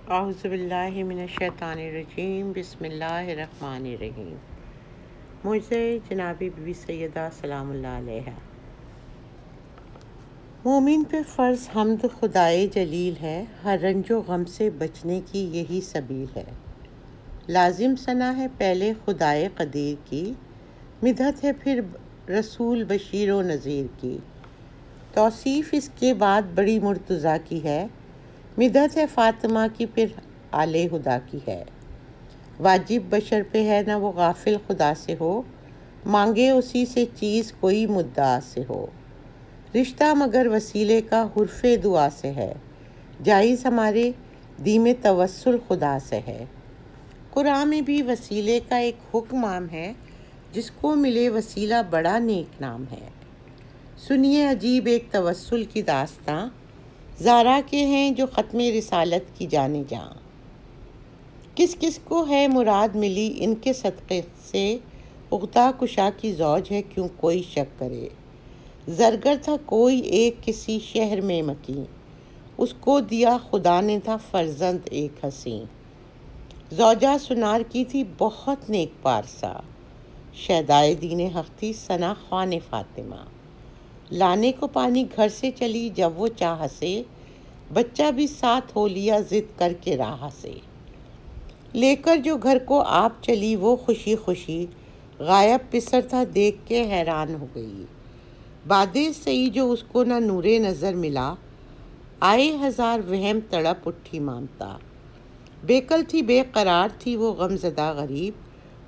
اعوذ باللہ من الشیطان الرجیم، بسم اللہ الرحمن الرحیم۔ مجھے جناب بی بی سیدہ سلام اللہ علیہ۔ مومن پہ فرض حمد خدائے جلیل ہے، ہر رنج و غم سے بچنے کی یہی سبیل ہے۔ لازم ثنا ہے پہلے خدائے قدیر کی، مدحت ہے پھر رسول بشیر و نذیر کی۔ توصیف اس کے بعد بڑی مرتضیٰ کی ہے، مدحت ہے فاطمہ کی پھر آل خدا کی ہے۔ واجب بشر پہ ہے نہ وہ غافل خدا سے ہو، مانگے اسی سے چیز کوئی مدعا سے ہو۔ رشتہ مگر وسیلے کا حرف دعا سے ہے، جائز ہمارے دیم توسل خدا سے ہے۔ قرآن میں بھی وسیلے کا ایک حکم عام ہے، جس کو ملے وسیلہ بڑا نیک نام ہے۔ سنیے عجیب ایک توسل کی داستاں، زارا کے ہیں جو ختم رسالت کی جانے جاں۔ کس کس کو ہے مراد ملی ان کے صدقے سے، عقدہ کشا کی زوج ہے کیوں کوئی شک کرے۔ زرگر تھا کوئی ایک کسی شہر میں مکیں، اس کو دیا خدا نے تھا فرزند ایک حسین۔ زوجہ سنار کی تھی بہت نیک پارسا، شیدائے دین حق تھی ثنا خوان فاطمہ۔ لانے کو پانی گھر سے چلی جب وہ چاہ سے، بچہ بھی ساتھ ہو لیا ضد کر کے راہ سے۔ لے کر جو گھر کو آپ چلی وہ خوشی خوشی، غائب پسر تھا دیکھ کے حیران ہو گئی۔ بادِ سئی جو اس کو نہ نور نظر ملا، آئے ہزار وہم تڑپ اٹھی مامتا۔ بےکل تھی بے قرار تھی وہ غم زدہ غریب،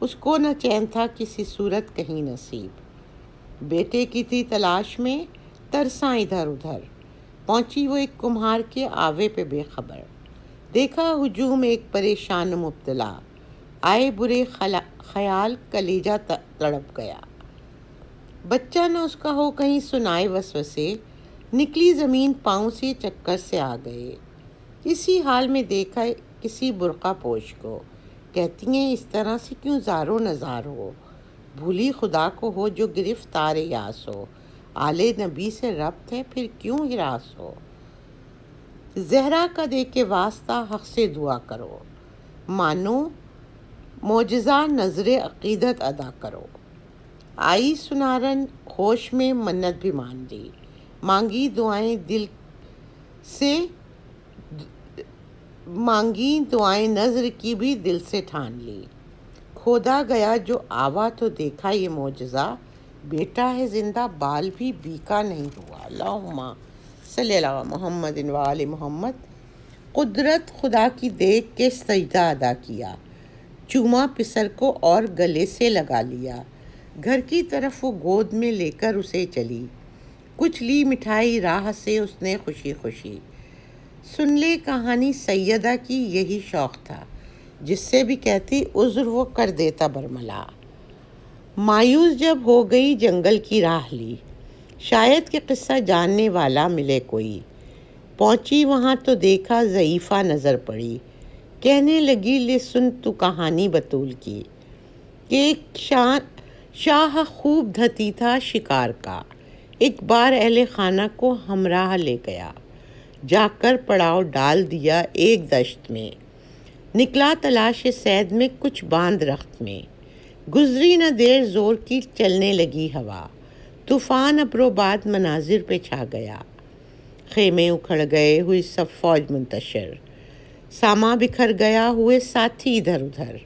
اس کو نہ چین تھا کسی صورت کہیں نصیب۔ بیٹے کی تھی تلاش میں ترساں ادھر ادھر، پہنچی وہ ایک کمہار کے آوے پہ بے خبر۔ دیکھا ہجوم ایک پریشان و مبتلا، آئے برے خیال کلیجہ تڑپ گیا۔ بچہ نہ اس کا ہو کہیں سنائے وسوسے، نکلی زمین پاؤں سے چکر سے آ گئے۔ اسی حال میں دیکھا کسی برقع پوش کو، کہتی ہیں اس طرح سے کیوں زار و نزار ہو، بھولی خدا کو ہو جو گرفتار یاس ہو، آل نبی سے ربط ہے پھر کیوں ہراس ہو۔ زہرا کا دے کے واسطہ حق سے دعا کرو، مانو معجزہ نظر عقیدت ادا کرو۔ آئی سنارن ہوش میں منت بھی مان لی، مانگی دعائیں دل سے، مانگی دعائیں نظر کی بھی دل سے ٹھان لی۔ کھودا گیا جو آوا تو دیکھا یہ معجزہ، بیٹا ہے زندہ بال بھی بیکا نہیں ہوا۔ اللہم صلی اللہ محمد و آل محمد۔ قدرت خدا کی دیکھ کے سجدہ ادا کیا، چوما پسر کو اور گلے سے لگا لیا۔ گھر کی طرف وہ گود میں لے کر اسے چلی، کچھ لی مٹھائی راہ سے اس نے خوشی خوشی۔ سن لے کہانی سیدہ کی یہی شوق تھا، جس سے بھی کہتی عذر وہ کر دیتا برملا۔ مایوس جب ہو گئی جنگل کی راہ لی، شاید کہ قصہ جاننے والا ملے کوئی۔ پہنچی وہاں تو دیکھا ضعیفہ نظر پڑی، کہنے لگی لے سن تو کہانی بطول کی، کہ ایک شاہ خوب دھتی تھا شکار کا، ایک بار اہل خانہ کو ہمراہ لے گیا، جا کر پڑاؤ ڈال دیا ایک دشت میں۔ نکلا تلاش صید میں کچھ باندھ رخت میں، گزری نہ دیر زور کی چلنے لگی ہوا، طوفان ابرو بعد مناظر پہ چھا گیا۔ خیمے اکھڑ گئے ہوئی سب فوج منتشر، ساما بکھر گیا ہوئے ساتھی ادھر ادھر۔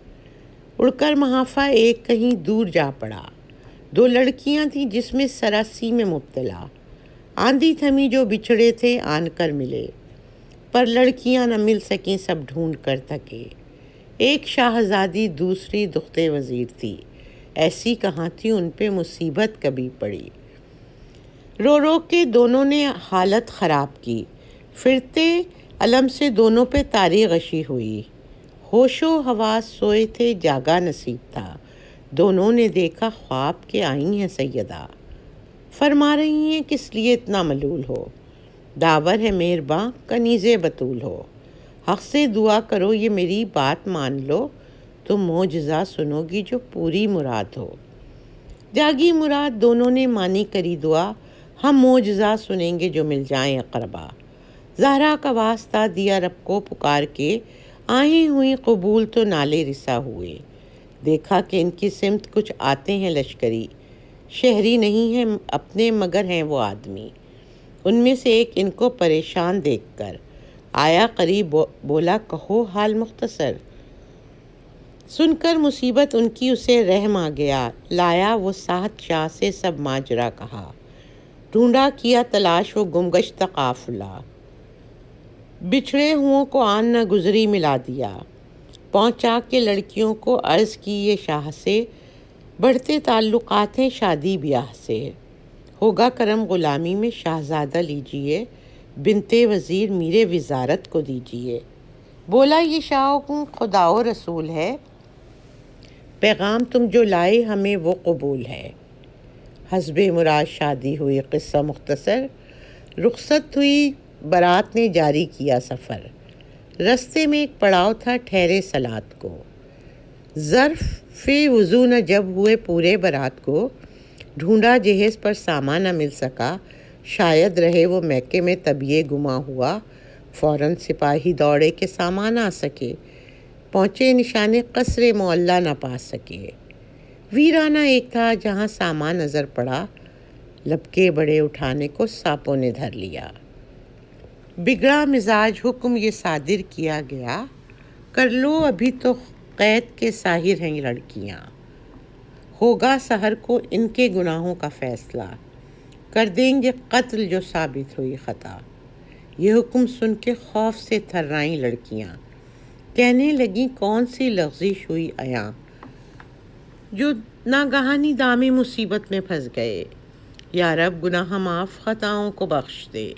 اڑ کر محافہ ایک کہیں دور جا پڑا، دو لڑکیاں تھیں جس میں سراسی میں مبتلا۔ آندھی تھمی جو بچھڑے تھے آن کر ملے، پر لڑکیاں نہ مل سکیں سب ڈھونڈ کر تھکے۔ ایک شاہزادی دوسری دختِ وزیر تھی، ایسی کہاں تھی ان پہ مصیبت کبھی پڑی۔ رو رو کے دونوں نے حالت خراب کی، پھرتے علم سے دونوں پہ تاری غشی ہوئی۔ ہوش و حواس سوئے تھے جاگا نصیب تھا، دونوں نے دیکھا خواب کہ آئی ہیں سیدہ، فرما رہی ہیں کس لیے اتنا ملول ہو، داور ہے مہرباں کنیز بطول ہو، حق سے دعا کرو یہ میری بات مان لو، تم معجزہ سنو گی جو پوری مراد ہو۔ جاگی مراد دونوں نے مانی کری دعا، ہم معجزہ سنیں گے جو مل جائیں اقربا۔ زہرا کا واسطہ دیا رب کو پکار کے، آہیں ہوئی قبول تو نالے رسا ہوئے۔ دیکھا کہ ان کی سمت کچھ آتے ہیں لشکری، شہری نہیں ہیں اپنے مگر ہیں وہ آدمی۔ ان میں سے ایک ان کو پریشان دیکھ کر آیا قریب، بولا کہو حال مختصر۔ سن کر مصیبت ان کی اسے رحم آ گیا، لایا وہ سات شاہ سے سب ماجرا کہا۔ ڈھونڈا کیا تلاش وہ گمگشتہ قافلہ، بچھڑے ہوں کو آن نہ گزری ملا دیا۔ پہنچا کے لڑکیوں کو عرض کی یہ شاہ سے، بڑھتے تعلقات ہیں شادی بیاہ سے۔ ہوگا کرم غلامی میں شہزادہ لیجئے، بنتے وزیر میرے وزارت کو دیجئے۔ بولا یہ شاہ حکم خدا و رسول ہے، پیغام تم جو لائے ہمیں وہ قبول ہے۔ حسب مراد شادی ہوئی قصہ مختصر، رخصت ہوئی برات نے جاری کیا سفر۔ رستے میں ایک پڑاؤ تھا ٹھہرے صلات کو، ظرف وضو نہ جب ہوئے پورے برات کو۔ ڈھونڈا جہیز پر سامان نہ مل سکا، شاید رہے وہ میکے میں تب یہ گما ہوا۔ فوراً سپاہی دوڑے کہ سامان آ سکے، پہنچے نشانے قصر معلیٰ نہ پا سکے۔ ویرانہ ایک تھا جہاں سامان نظر پڑا، لپکے بڑے اٹھانے کو سانپوں نے دھر لیا۔ بگڑا مزاج حکم یہ صادر کیا گیا، کر لو ابھی تو قید کے ساحر ہیں لڑکیاں۔ ہوگا سحر کو ان کے گناہوں کا فیصلہ، کر دیں گے قتل جو ثابت ہوئی خطا۔ یہ حکم سن کے خوف سے تھرائیں لڑکیاں، کہنے لگیں کون سی لغزش ہوئی عیاں، جو ناگہانی دام مصیبت میں پھنس گئے۔ یا رب گناہ معاف خطاؤں کو بخش دے۔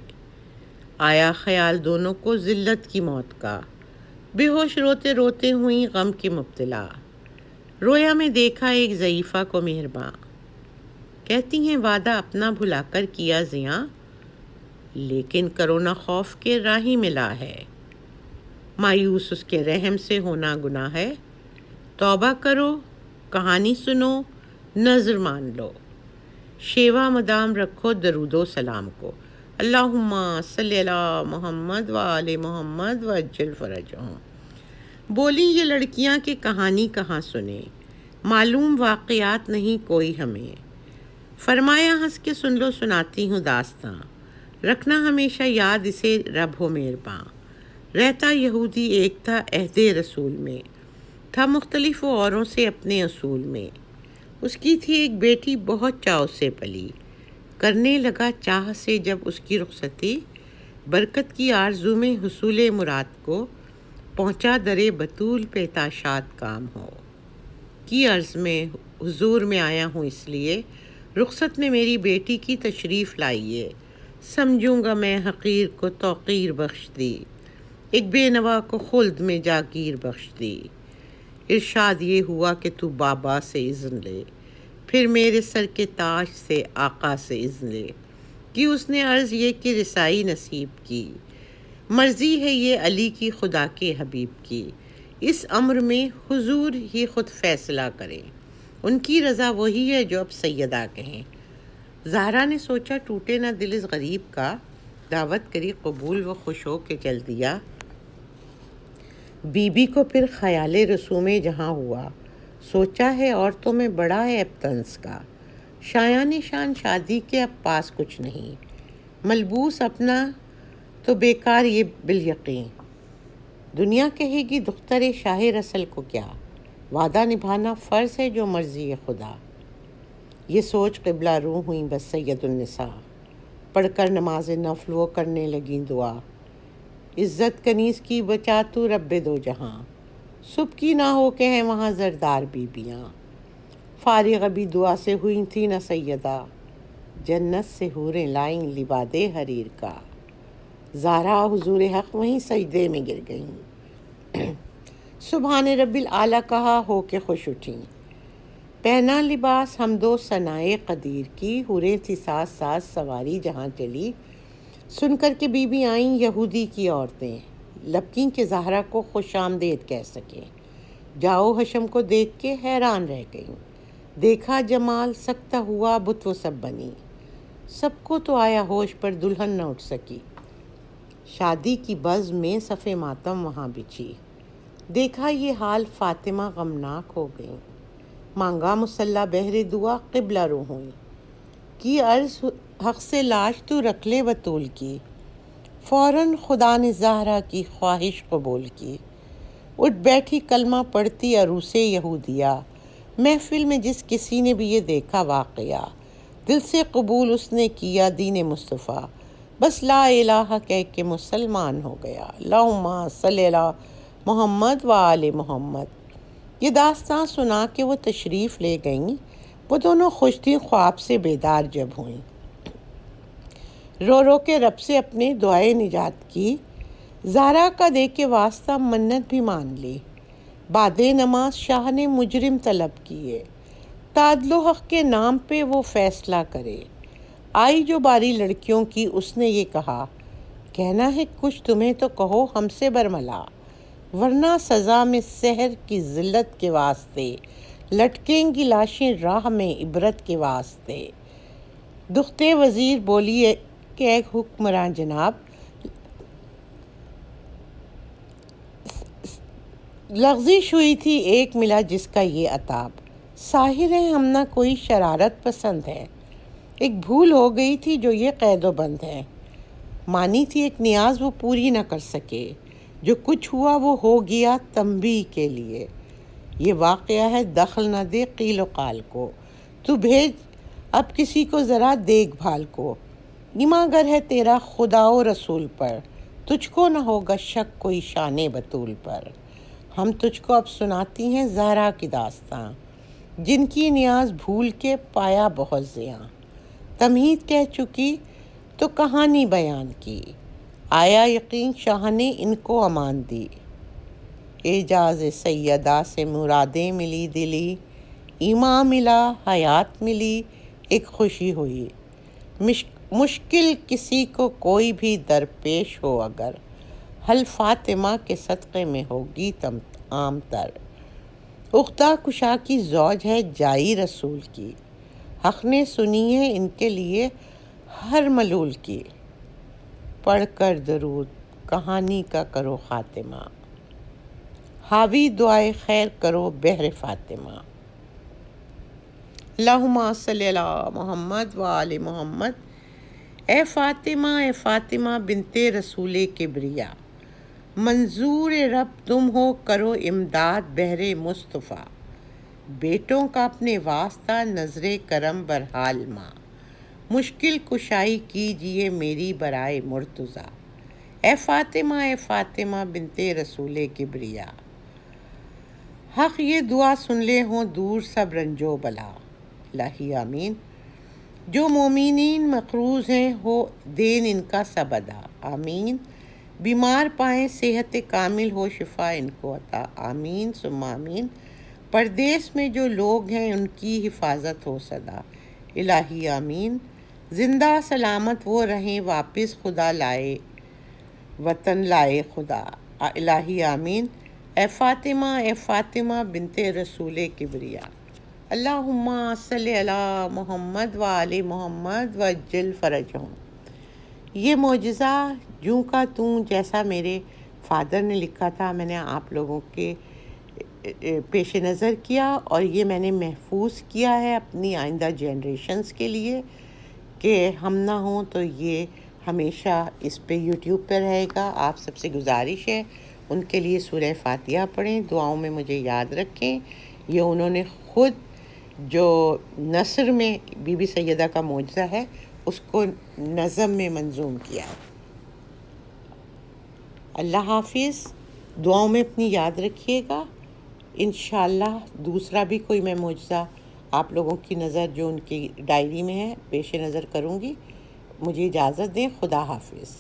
آیا خیال دونوں کو ذلت کی موت کا، بے ہوش روتے روتے ہوئیں غم کی مبتلا۔ رویا میں دیکھا ایک ضعیفہ کو مہرباں، کہتی ہیں وعدہ اپنا بھلا کر کیا زیاں، لیکن کرونا خوف کے راہی ملا ہے۔ مایوس اس کے رحم سے ہونا گناہ ہے، توبہ کرو کہانی سنو نظر مان لو، شیوا مدام رکھو درود و سلام کو۔ اللہم صلی علی محمد و آل محمد و عجل فرجہم۔ بولی یہ لڑکیاں کہ کہانی کہاں سنیں، معلوم واقعات نہیں کوئی ہمیں۔ فرمایا ہنس کے سن لو سناتی ہوں داستاں، رکھنا ہمیشہ یاد اسے رب ہو مہرباں۔ رہتا یہودی ایک تھا عہد رسول میں، تھا مختلف وہ اوروں سے اپنے اصول میں۔ اس کی تھی ایک بیٹی بہت چاؤ سے پلی، کرنے لگا چاہ سے جب اس کی رخصتی، برکت کی آرزو میں حصول مراد کو، پہنچا درے بطول پہ تا شاد کام ہو۔ کی عرض میں حضور میں آیا ہوں اس لیے، رخصت میں میری بیٹی کی تشریف لائیے، سمجھوں گا میں حقیر کو توقیر بخش دی، ایک بے نوا کو خلد میں جاگیر بخش دی۔ ارشاد یہ ہوا کہ تو بابا سے اذن لے، پھر میرے سر کے تاج سے آقا سے اذن لے۔ کہ اس نے عرض یہ کہ رسائی نصیب کی، مرضی ہے یہ علی کی خدا کے حبیب کی، اس امر میں حضور ہی خود فیصلہ کریں، ان کی رضا وہی ہے جو اب سیدہ کہیں۔ زہرا نے سوچا ٹوٹے نہ دل اس غریب کا، دعوت کری قبول وہ خوش ہو کے چل دیا۔ بی بی کو پھر خیال رسوم جہاں ہوا، سوچا ہے عورتوں میں بڑا ہے اب طنز کا، شایان شان شادی کے اب پاس کچھ نہیں، ملبوس اپنا تو بیکار یہ بالیقین۔ دنیا کہے گی دختر شاہ رسل کو کیا، وعدہ نبھانا فرض ہے جو مرضی خدا۔ یہ سوچ قبلہ رو ہوئیں بس سید النساء، پڑھ کر نماز نفل وہ کرنے لگیں دعا، عزت کنیز کی بچا تو رب دو جہاں، صبح کی نہ ہو کہ ہیں وہاں زردار بیبیاں۔ فارغ ابھی دعا سے ہوئی تھی نہ سیدہ، جنت سے حوریں لائیں لباد حریر کا۔ زہرا حضور حق وہیں سجدے میں گر گئیں، سبحان رب العلیٰ کہا ہو کے خوش اٹھیں۔ پہنا لباس حمد و ثنائے قدیر کی، حوریں تھی ساتھ ساتھ سواری جہاں چلی۔ سن کر کے بی بی آئیں یہودی کی عورتیں، لبکیں کہ زہرا کو خوش آمدید کہہ سکیں۔ جاؤ حشم کو دیکھ کے حیران رہ گئیں، دیکھا جمال سکتا ہوا بت وہ سب بنی، سب کو تو آیا ہوش پر دلہن نہ اٹھ سکی۔ شادی کی بزم میں صف ماتم وہاں بچھی، دیکھا یہ حال فاطمہ غمناک ہو گئیں، مانگا مسلح بہر دعا قبلہ رو ہوئیں، کی عرض حق سے لاش تو رکھ لے بطول کی، فوراً خدا نے زہرا کی خواہش قبول کی، اٹھ بیٹھی کلمہ پڑھتی عروس یہودیہ، محفل میں جس کسی نے بھی یہ دیکھا واقعہ، دل سے قبول اس نے کیا دین مصطفیٰ، بس لا الہ کہہ کے مسلمان ہو گیا، اللہم صلی علی محمد و آل محمد۔ یہ داستان سنا کے وہ تشریف لے گئیں، وہ دونوں خوش تھیں خواب سے بیدار جب ہوئیں، رو رو کے رب سے اپنے دعائے نجات کی، زہرا کا دے کے واسطہ منت بھی مان لی، بعد نماز شاہ نے مجرم طلب کیے، تعدل و حق کے نام پہ وہ فیصلہ کرے، آئی جو باری لڑکیوں کی اس نے یہ کہا، کہنا ہے کچھ تمہیں تو کہو ہم سے برملا، ورنہ سزا میں سحر کی ذلت کے واسطے، لٹکیں گی لاشیں راہ میں عبرت کے واسطے۔ دختِ وزیر بولی کہ ایک حکمراں جناب، لغزش ہوئی تھی ایک ملا جس کا یہ عتاب، ساحر ہے ہم نہ کوئی شرارت پسند ہے، ایک بھول ہو گئی تھی جو یہ قید و بند ہے، مانی تھی ایک نیاز وہ پوری نہ کر سکے، جو کچھ ہوا وہ ہو گیا تنبیہ کے لیے، یہ واقعہ ہے دخل نہ دے قیل و قال کو، تو بھیج اب کسی کو ذرا دیکھ بھال کو، ایماں گر ہے تیرا خدا و رسول پر، تجھ کو نہ ہوگا شک کوئی شان بطول پر۔ ہم تجھ کو اب سناتی ہیں زہرا کی داستاں، جن کی نیاز بھول کے پایا بہت زیاں، تمہید کہہ چکی تو کہانی بیان کی، آیا یقین شاہ نے ان کو امان دی، اعجاز سیدہ سے مرادیں ملی دلی، ایمان ملا حیات ملی ایک خوشی ہوئی، مشکل کسی کو کوئی بھی درپیش ہو اگر، حل فاطمہ کے صدقے میں ہوگی عام تر، عقدہ کشا کی زوج ہے جائی رسول کی، حق نے سنی ہے ان کے لیے ہر ملول کی، پڑھ کر درود کہانی کا کرو خاتمہ، حاوی دعائے خیر کرو بہر فاطمہ، اللہم صلی علی محمد و آل محمد۔ اے فاطمہ بنت رسول کبریا، منظور رب تم ہو کرو امداد بہر مصطفیٰ، بیٹوں کا اپنے واسطہ نظر کرم برحال ماں، مشکل کشائی کیجئے میری برائے مرتضیٰ، اے فاطمہ بنت رسول کبریا، حق یہ دعا سن لے ہوں دور سب رنج و بلا، الہی آمین۔ جو مومنین مقروض ہیں ہو دین ان کا سب ادا، آمین۔ بیمار پائیں صحت کامل ہو شفا ان کو عطا، آمین ثم آمین۔ پردیس میں جو لوگ ہیں ان کی حفاظت ہو سدا، الہی آمین۔ زندہ سلامت وہ رہیں واپس خدا لائے وطن لائے خدا، الہی آمین۔ اے فاطمہ بنت رسول کبریا، اللہم صلی علی محمد و آل محمد وعجل فرجہم۔ یہ معجزہ جوں کا توں جیسا میرے فادر نے لکھا تھا، میں نے آپ لوگوں کے پیش نظر کیا، اور یہ میں نے محفوظ کیا ہے اپنی آئندہ جنریشنز کے لیے کہ ہم نہ ہوں تو یہ ہمیشہ اس پہ یوٹیوب پہ رہے گا۔ آپ سب سے گزارش ہے ان کے لیے سورہ فاتحہ پڑھیں، دعاؤں میں مجھے یاد رکھیں۔ یہ انہوں نے خود جو نثر میں بی بی سیدہ کا معجزہ ہے اس کو نظم میں منظوم کیا ہے۔ اللہ حافظ، دعاؤں میں اپنی یاد رکھیے گا۔ انشاءاللہ دوسرا بھی کوئی میں معجزہ آپ لوگوں کی نظر جو ان کی ڈائری میں ہے پیش نظر کروں گی۔ مجھے اجازت دیں، خدا حافظ۔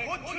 کچھ